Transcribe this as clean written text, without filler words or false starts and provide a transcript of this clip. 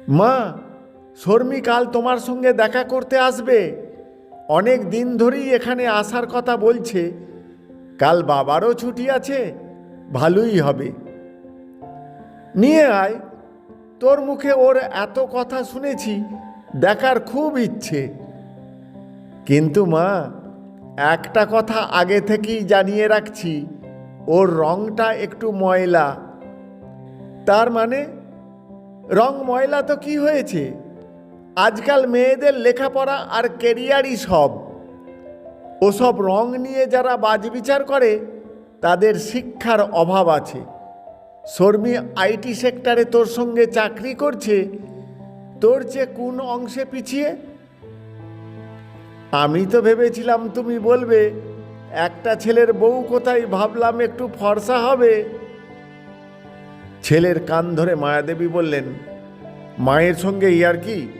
মা, শর্মি কাল তোমার সঙ্গে দেখা করতে আসবে। অনেক দিন ধরেই এখানে আসার কথা বলছে। কাল বাবারও ছুটি আছে, ভালোই হবে। নিয়ে আয়, তোর মুখে ওর এত কথা শুনেছি, দেখার খুব ইচ্ছে। কিন্তু মা, একটা কথা আগে থেকেই জানিয়ে রাখছি, ওর রংটা একটু ময়লা। তার মানে? রং ময়লা তো কি হয়েছে? আজকাল মেয়েদের লেখাপড়া আর কেরিয়ারই সব। ওসব রং নিয়ে যারা বাজবিচার করে তাদের শিক্ষার অভাব আছে। শর্মি আইটি সেক্টরে তোর সঙ্গে চাকরি করছে, তোর চেয়ে কোন অংশে পিছিয়ে? আমি তো ভেবেছিলাম তুমি বলবে একটা ছেলের বউ কোথায়, ভাবলাম একটু ফর্সা হবে। ছেলের কান ধরে মায়াদেবী বললেন, মায়ের সঙ্গে ইয়ার্কি?